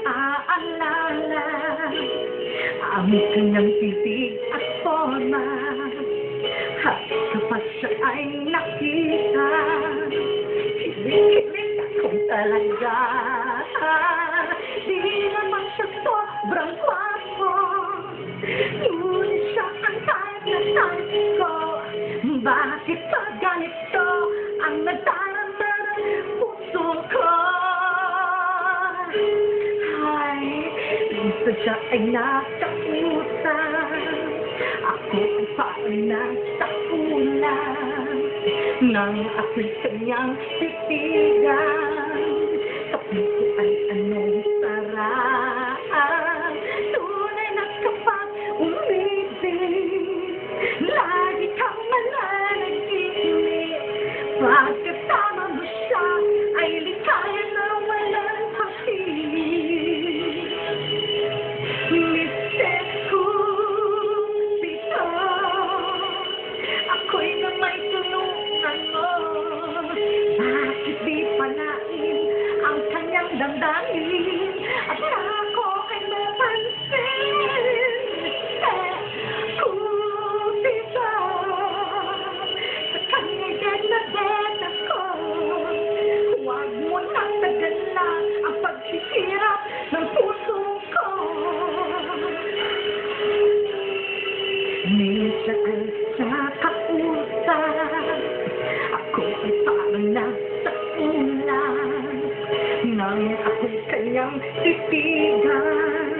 naaalala ang kanyang titig at forma at kapag siya ay nakita, hilig-hilig akong talaga. Di naman siya sobrang gwapo, ngunit siya ang type na type ko. Bakit ba ganito ang nadarama ng puso ko? Ay, minsan siya ay nakausap, ako ay parang nasa ulan nang ako'y kanyang titigan. Sa puso ay anong sarap, tunay na kapag umibig, lagi kang mananaginip. Pagkasama mo siya ay likaya na walang pag-ibig. Mr. Cupido, ako'y na may tulungan mo. Bakit di panain ang kanyang damdamin at ako ay mapansin? Mr. Cupido, sa kanya'y dead na dead ako. Huwag mo nang tagalan ang pagsisirap ng puso ko. Minsan ay nakausap, ako ay parang nasa ulan nang ako'y kanyang titigan.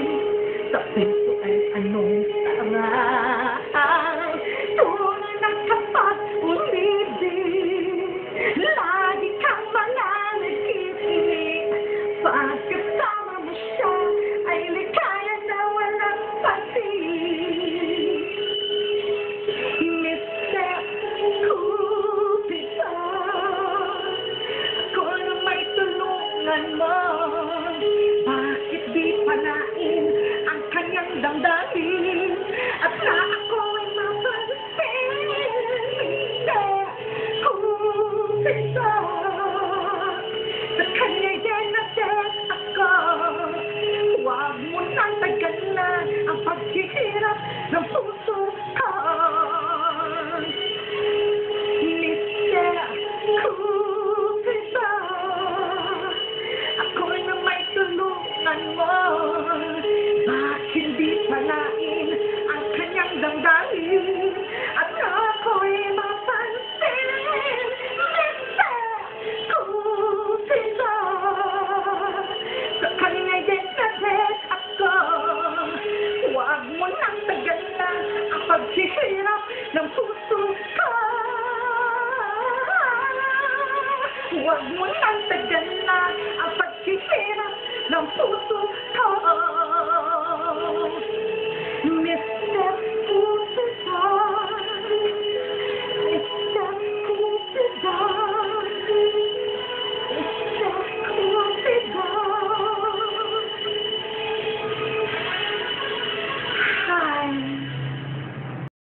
Sa puso ay anong sarap, tunay na kapag umibig, lagi kang mananaginip. Pagkasama mo siya ay likaya na walang pag-ibig. Mr. Cupido, ako na may tulungan mo. Bakit di panain ang kanyang damdamin at na ako ay mapansin? Mr. Cupido, sa kanya'y dead ako. Huwag mo nang tagalan ang paghihirap ng puso ko. Mr. Cupido, ako na may tulungan mo. Bakit di panain ang kanyang damdamin at ako'y mapansin? Mr. Cupido, sa kanya'y dead ako. Huwag mo nang tagalan ang paghihirap ng puso ko. Huwag mo nang tagalan ang paghihirap ng puso ko.